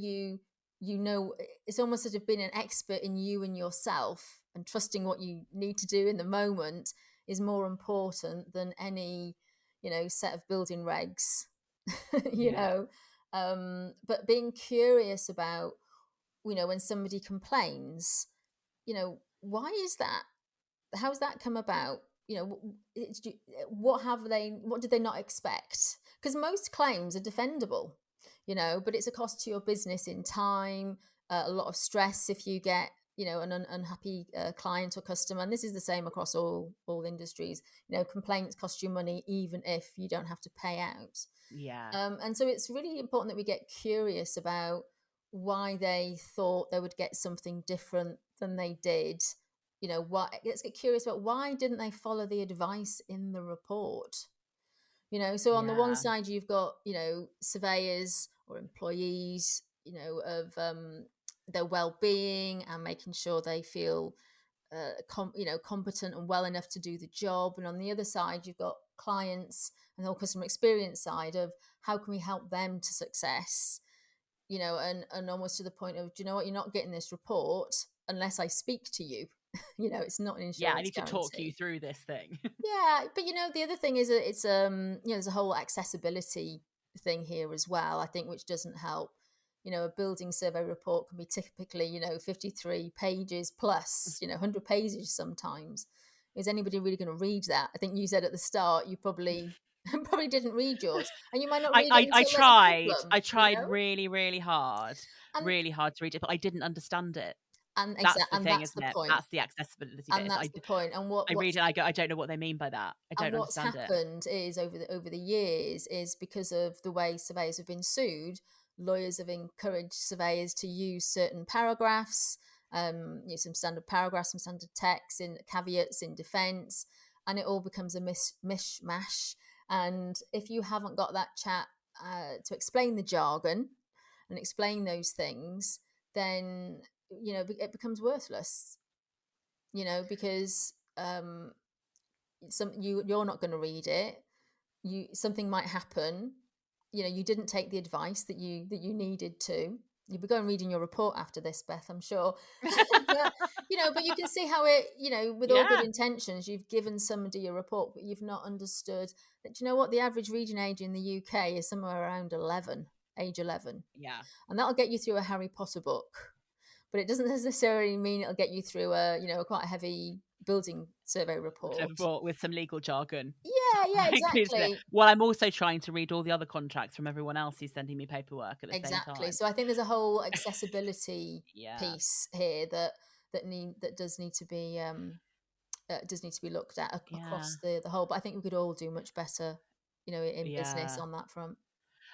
it's almost sort of being an expert in you and yourself, and trusting what you need to do in the moment is more important than any set of building regs. you Yeah. know but being curious about, when somebody complains, why is that? How's that come about? What did they not expect? Because most claims are defendable, but it's a cost to your business in time, a lot of stress if you get an unhappy client or customer. And this is the same across all industries. Complaints cost you money even if you don't have to pay out. Yeah. And so it's really important that we get curious about why they thought they would get something different than they did. Why? Let's get curious about, why didn't they follow the advice in the report? So on the one Yeah. side, you've got surveyors or employees, of their well-being and making sure they feel competent and well enough to do the job. And on the other side, you've got clients and the whole customer experience side of, how can we help them to success? And almost to the point of, do you know what, you're not getting this report unless I speak to you. It's not an Yeah, I insurance need to talk you guarantee. through this thing. Yeah, but the other thing is that it's there's a whole accessibility thing here as well, I think, which doesn't help. A building survey report can be typically 53 pages plus, 100 pages sometimes. Is anybody really going to read that? I think you said at the start you probably probably didn't read yours, and you might not read it I until there's a tried. problem. I tried really, And really hard to read it, but I didn't understand it. and That's exact the and thing, that's isn't the it? point. That's the accessibility bit. And that's the point. And I read it and I go, I don't know what they mean by that. I don't what's understand it. happened is, over the years, is because of the way surveyors have been sued, lawyers have encouraged surveyors to use certain paragraphs, some standard paragraphs, some standard text in caveats in defense, and it all becomes a mishmash. And if you haven't got that chat to explain the jargon and explain those things, then it becomes worthless. Because you're not going to read it. Something might happen. You didn't take the advice that you needed to. You'll be going reading your report after this, Beth, I'm sure. But but you can see how it, with all good Yeah. intentions, you've given somebody a report, but you've not understood that. Do you know what? The average reading age in the UK is somewhere around age 11, Yeah. and that'll get you through a Harry Potter book, but it doesn't necessarily mean it'll get you through a quite heavy building survey report. With some legal jargon. Yeah, Included in it. exactly. Well, I'm also trying to read all the other contracts from everyone else who's sending me paperwork at the same Exactly. time. So I think there's a whole accessibility Yeah. piece here that does need to be looked at across the whole. But I think we could all do much better, in business on that front.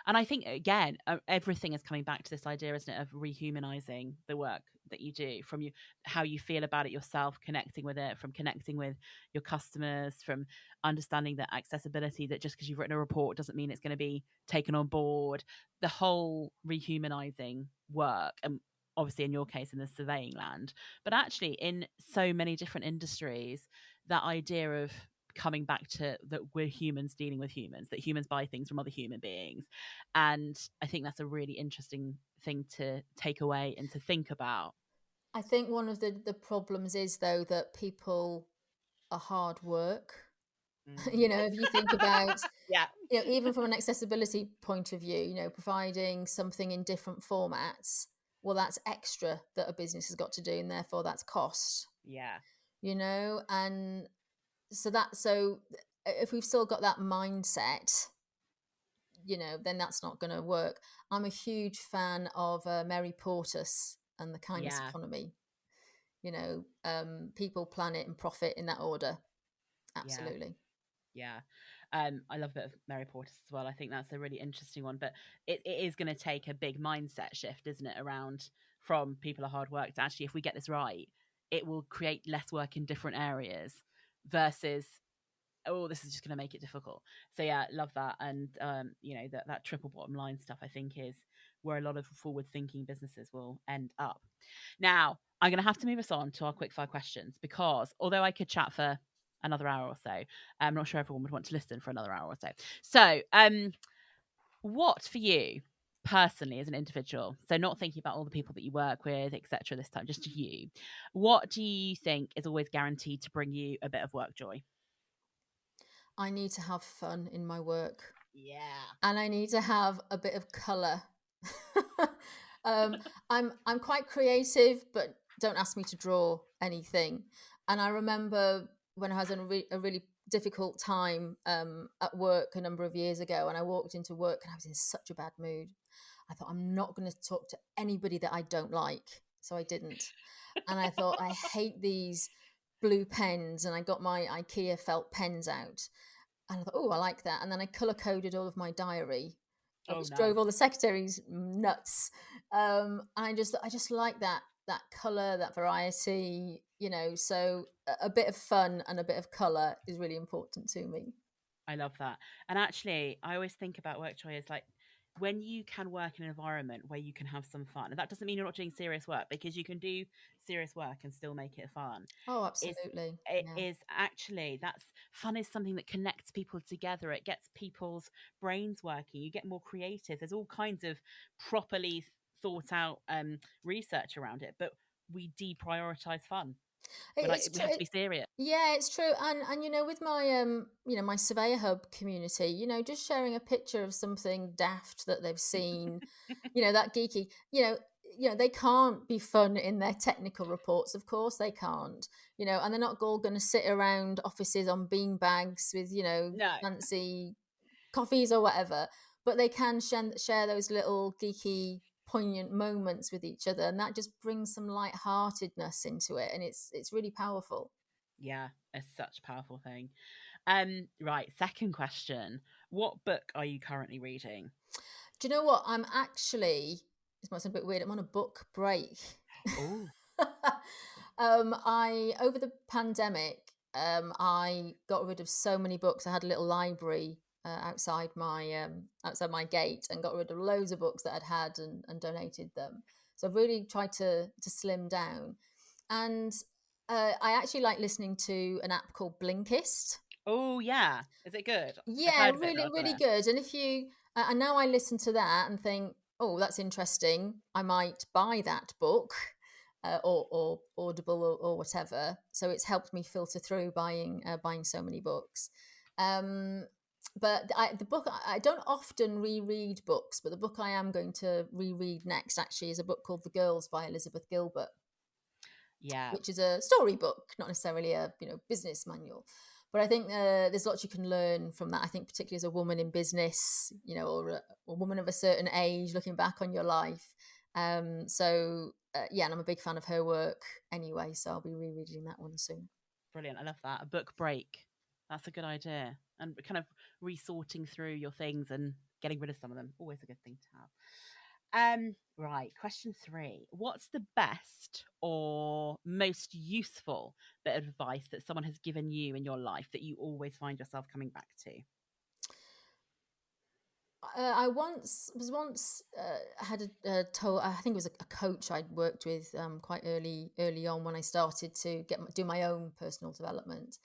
And I think, again, everything is coming back to this idea, isn't it, of rehumanizing the work that you do, from how you feel about it yourself, connecting with it, from connecting with your customers, from understanding that accessibility, that just because you've written a report doesn't mean it's going to be taken on board. The whole rehumanizing work, and obviously in your case in the surveying land, but actually in so many different industries, that idea of coming back to that we're humans dealing with humans, that humans buy things from other human beings. And I think that's a really interesting thing to take away and to think about. I think one of the problems is, though, that people are hard work. If you think about, Yeah. even from an accessibility point of view, providing something in different formats, well, that's extra that a business has got to do, and therefore that's cost. Yeah. And so if we've still got that mindset, then that's not going to work. I'm a huge fan of Mary Portas and the kindness economy. People, planet, and profit, in that order. Absolutely. Yeah. I love a bit of Mary Portas as well. I think that's a really interesting one, but it is going to take a big mindset shift, isn't it, around from people are hard work to actually, if we get this right, it will create less work in different areas versus, oh, this is just going to make it difficult. So yeah, love that. And that triple bottom line stuff, I think, is where a lot of forward thinking businesses will end up. Now I'm going to have to move us on to our quick fire questions, because although I could chat for another hour or so, I'm not sure everyone would want to listen for another hour or so. So what for you personally as an individual, so not thinking about all the people that you work with, etc., this time, just you, what do you think is always guaranteed to bring you a bit of work joy? I need to have fun in my work. Yeah. And I need to have a bit of colour. I'm quite creative, but don't ask me to draw anything. And I remember when I was in a really difficult time at work a number of years ago, and I walked into work and I was in such a bad mood. I thought, I'm not going to talk to anybody that I don't like. So I didn't. And I thought, I hate these blue pens. And I got my IKEA felt pens out. And I thought, oh, I like that. And then I color coded all of my diary, which drove all the secretaries nuts. And I just like that color, that variety, so a bit of fun and a bit of color is really important to me. I love that. And actually, I always think about WorkJoy as like, when you can work in an environment where you can have some fun, and that doesn't mean you're not doing serious work, because you can do serious work and still make it fun. Oh, absolutely. It is actually, that's fun, is something that connects people together. It gets people's brains working. You get more creative. There's all kinds of properly thought out research around it, but we deprioritize fun. We have to be serious. Yeah, it's true. And with my my Surveyor Hub community, just sharing a picture of something daft that they've seen, that geeky, they can't be fun in their technical reports. Of course they can't, and they're not all going to sit around offices on bean bags with, No. fancy coffees or whatever, but they can share those little geeky poignant moments with each other, and that just brings some lightheartedness into it, and it's really powerful. Yeah, it's such a powerful thing. Right, second question. What book are you currently reading? Do you know what? I'm actually, this might sound a bit weird, I'm on a book break. Oh. I over the pandemic, I got rid of so many books. I had a little library outside my gate, and got rid of loads of books that I'd had and donated them. So I've really tried to slim down, and I actually like listening to an app called Blinkist. Oh yeah, is it good? Yeah, really, really good. And if you and now I listen to that and think, oh, that's interesting, I might buy that book, or Audible, or whatever. So it's helped me filter through buying so many books. Um, but the book, I don't often reread books, but the book I am going to reread next actually is a book called The Girls by Elizabeth Gilbert, Yeah. which is a storybook, not necessarily a business manual. But I think there's lots you can learn from that. I think particularly as a woman in business, or a woman of a certain age, looking back on your life. Yeah, and I'm a big fan of her work anyway, so I'll be rereading that one soon. Brilliant. I love that. A book break. That's a good idea. And kind of resorting through your things and getting rid of some of them. Always a good thing to have. Right. Question 3. What's the best or most useful bit of advice that someone has given you in your life that you always find yourself coming back to? I once had I think it was a coach I'd worked with quite early on when I started to do my own personal development,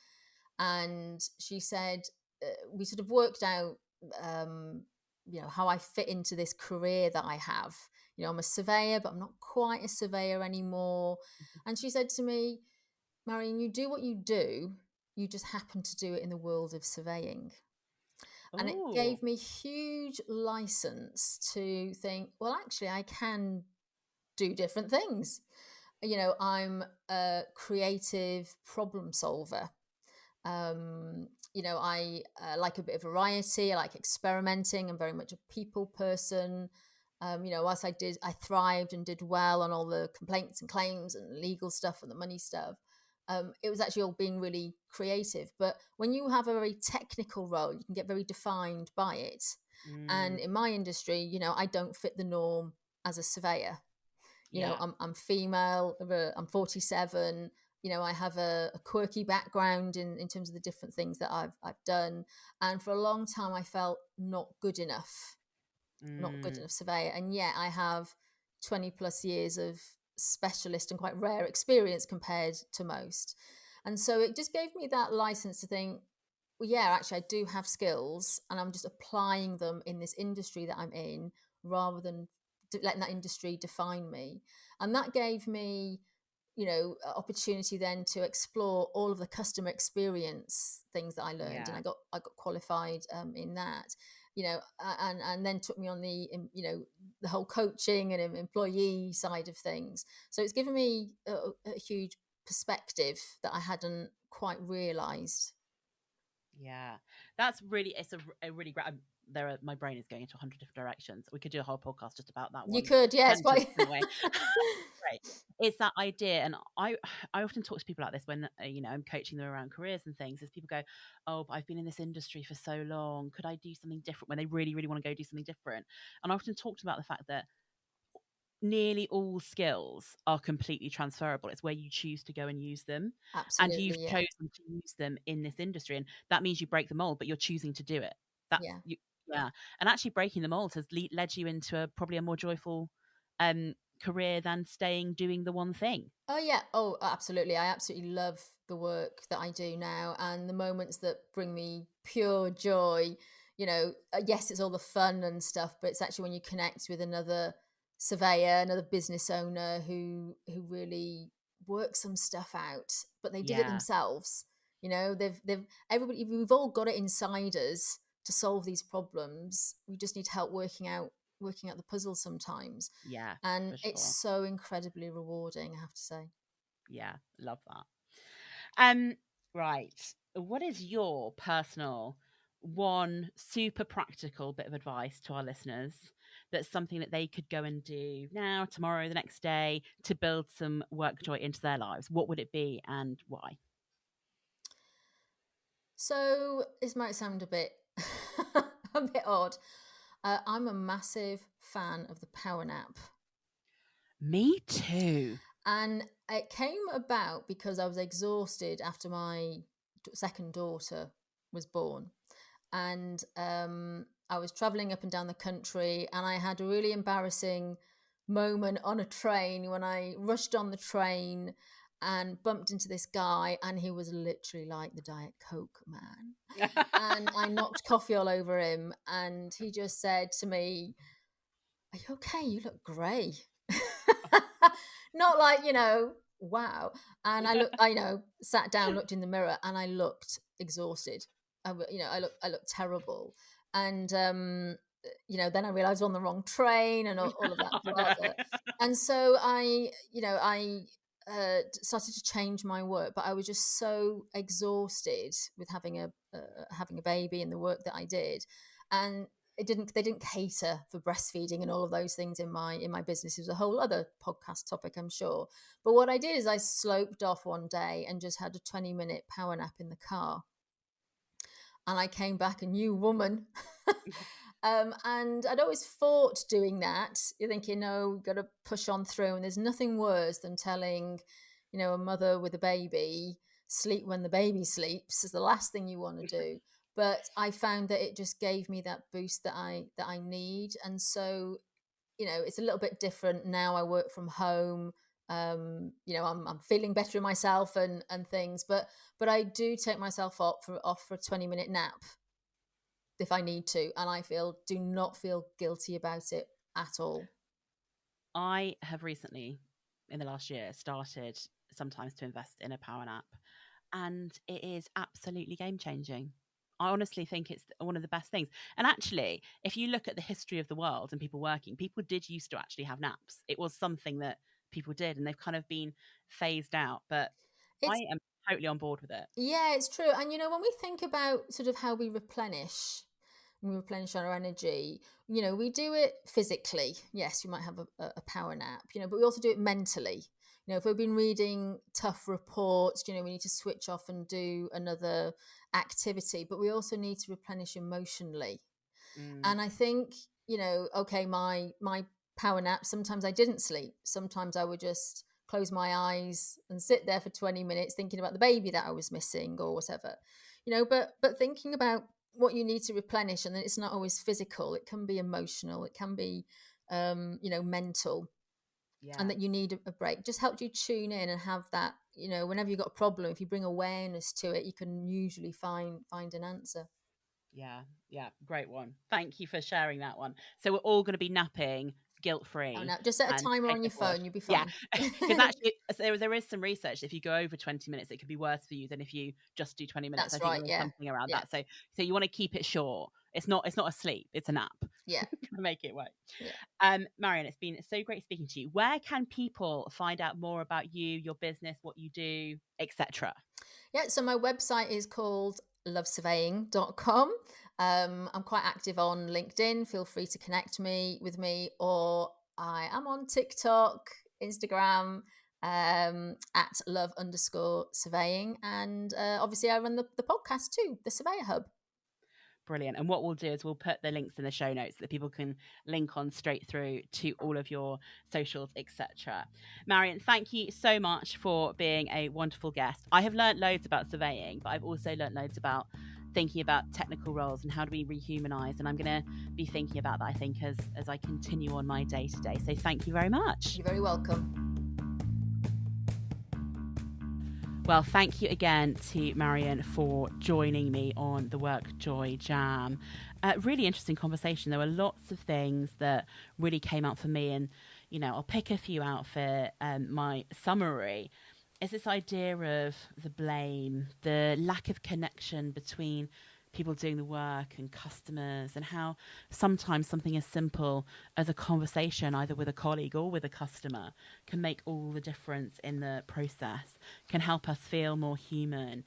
and she said we sort of worked out how I fit into this career that I have. I'm a surveyor, but I'm not quite a surveyor anymore. And she said to me, Marion, you do what you do, you just happen to do it in the world of surveying. And it Oh, gave me huge license to think, well, actually, I can do different things. I'm a creative problem solver. I like a bit of variety. I like experimenting. I'm very much a people person. Whilst I thrived and did well on all the complaints and claims and legal stuff and the money stuff. It was actually all being really creative. But when you have a very technical role, you can get very defined by it. And in my industry, I don't fit the norm as a surveyor. yeah. I'm female, I'm 47. I have a quirky background in terms of the different things that I've done. And for a long time, I felt not good enough surveyor. And yet I have 20 plus years of specialist and quite rare experience compared to most. And so it just gave me that license to think, well, yeah, actually, I do have skills and I'm just applying them in this industry that I'm in rather than letting that industry define me. And that gave me opportunity then to explore all of the customer experience things that I learned, and Yeah. I got qualified in that, and then took me on the whole coaching and employee side of things. So it's given me a huge perspective that I hadn't quite realized. Yeah, that's really, it's a really great. My brain is going into 100 different directions. We could do a whole podcast just about that You one could, yeah, it's sentence quite in a way. Right. It's that idea, and I often talk to people like this when I'm coaching them around careers and things. Is people go, "Oh, but I've been in this industry for so long. Could I do something different?" When they really, really want to go do something different, and I often talk about the fact that nearly all skills are completely transferable. It's where you choose to go and use them. And you've absolutely, yeah, chosen to use them in this industry. And that means you break the mold, but you're choosing to do it. That's yeah. you, yeah. And actually breaking the mold has led you into probably a more joyful career than staying doing the one thing. Oh yeah. Oh, absolutely. I absolutely love the work that I do now and the moments that bring me pure joy. Yes, it's all the fun and stuff, but it's actually when you connect with another surveyor, another business owner who really work some stuff out, but they did it Yeah. themselves. They've everybody, we've all got it inside us to solve these problems. We just need help working out the puzzle sometimes. Yeah, And for it's sure. so incredibly rewarding, I have to say. Yeah. Love that. Right. What is your personal one super practical bit of advice to our listeners that's something that they could go and do now, tomorrow, the next day to build some work joy into their lives? What would it be and why? So this might sound a bit a bit odd. I'm a massive fan of the power nap. Me too. And it came about because I was exhausted after my second daughter was born. And I was traveling up and down the country, and I had a really embarrassing moment on a train when I rushed on the train and bumped into this guy, and he was literally like the Diet Coke man. And I knocked coffee all over him, and he just said to me, are you okay? You look grey. Not like, wow. And sat down, looked in the mirror, and I looked exhausted. I looked terrible. And, then I realized I was on the wrong train and all of that bother. And so I started to change my work, but I was just so exhausted with having a baby and the work that I did. And they didn't cater for breastfeeding and all of those things in my business. It was a whole other podcast topic, I'm sure. But what I did is I sloped off one day and just had a 20-minute power nap in the car. And I came back a new woman. And I'd always fought doing that. You're thinking, no, you've got to push on through. And there's nothing worse than telling, a mother with a baby, sleep when the baby sleeps is the last thing you want to do. But I found that it just gave me that boost that I need. And so, it's a little bit different now. I work from home. I'm feeling better in myself and things, but I do take myself off for a 20-minute nap if I need to, and I do not feel guilty about it at all. I have recently, in the last year, started sometimes to invest in a power nap, and it is absolutely game changing. I honestly think it's one of the best things. And actually, if you look at the history of the world and people working, people did used to actually have naps. It was something that people did, and they've kind of been phased out. But I am totally on board with it. Yeah, it's true. And, when we think about sort of how we replenish our energy, we do it physically. Yes, we might have a power nap, but we also do it mentally. If we've been reading tough reports, we need to switch off and do another activity, but we also need to replenish emotionally. And I think, okay, my power nap, sometimes I didn't sleep. Sometimes I would just close my eyes and sit there for 20 minutes thinking about the baby that I was missing or whatever, but thinking about what you need to replenish, and then it's not always physical. It can be emotional. It can be, mental. Yeah. And that you need a break. Just helps you tune in and have that, whenever you've got a problem, if you bring awareness to it, you can usually find an answer. Yeah, great one. Thank you for sharing that one. So we're all going to be napping guilt-free. Oh, no, just set a timer on your phone, you'll be fine. Yeah, because actually there is some research. If you go over 20 minutes, it could be worse for you than if you just do 20 minutes. That's I think right, there's something around that. So you want to keep it short. It's not a sleep, it's a nap. Yeah. Make it work. Yeah. Marion, it's been so great speaking to you. Where can people find out more about you, your business, what you do, etc.? Yeah, so my website is called lovesurveying.com. I'm quite active on LinkedIn. Feel free to connect with me, or I am on TikTok, Instagram, at love_surveying. And obviously I run the podcast too, the Surveyor Hub. Brilliant. And what we'll do is we'll put the links in the show notes so that people can link on straight through to all of your socials, etc. Marion, thank you so much for being a wonderful guest. I have learned loads about surveying, but I've also learned loads about thinking about technical roles and how do we rehumanize. And I'm going to be thinking about that, I think, as I continue on my day to day. So thank you very much. You're very welcome. Well, thank you again to Marion for joining me on the WorkJoy Jam. Really interesting conversation. There were lots of things that really came out for me, and I'll pick a few out for my summary. Is this idea of the blame, the lack of connection between people doing the work and customers, and how sometimes something as simple as a conversation either with a colleague or with a customer can make all the difference in the process, can help us feel more human,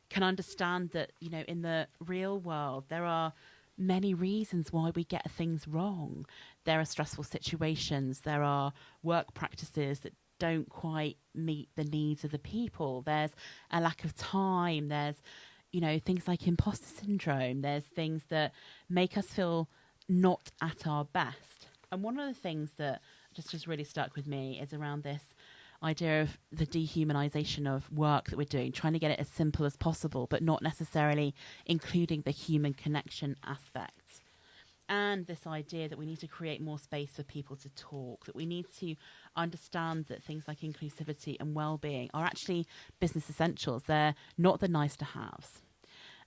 can understand that, in the real world, there are many reasons why we get things wrong. There are stressful situations, there are work practices that don't quite meet the needs of the people, there's a lack of time, there's things like imposter syndrome. There's things that make us feel not at our best. And one of the things that just really stuck with me is around this idea of the dehumanization of work that we're doing, trying to get it as simple as possible, but not necessarily including the human connection aspect. And this idea that we need to create more space for people to talk, that we need to understand that things like inclusivity and well-being are actually business essentials. They're not the nice to haves.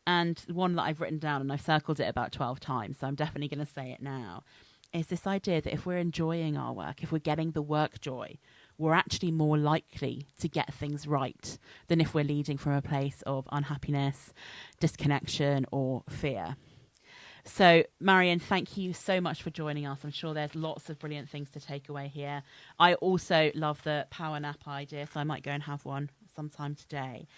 And one that I've written down, and I've circled it about 12 times, so I'm definitely going to say it now, is this idea that if we're enjoying our work, if we're getting the work joy, we're actually more likely to get things right than if we're leading from a place of unhappiness, disconnection, or fear. So, Marion, thank you so much for joining us. I'm sure there's lots of brilliant things to take away here. I also love the power nap idea, so I might go and have one sometime today.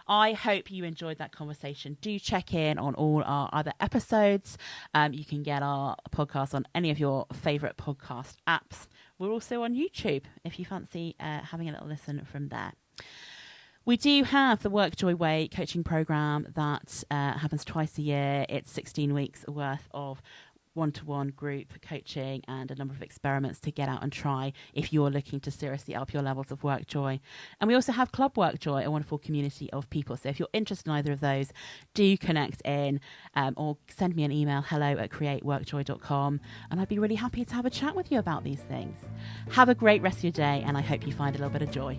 I hope you enjoyed that conversation. Do check in on all our other episodes. You can get our podcast on any of your favourite podcast apps. We're also on YouTube if you fancy having a little listen from there. We do have the WorkJoy Way coaching program that happens twice a year. It's 16 weeks worth of one-to-one group coaching and a number of experiments to get out and try if you're looking to seriously up your levels of work joy. And we also have Club Work Joy, a wonderful community of people. So if you're interested in either of those, do connect in or send me an email, hello@createworkjoy.com, and I'd be really happy to have a chat with you about these things. Have a great rest of your day, and I hope you find a little bit of joy.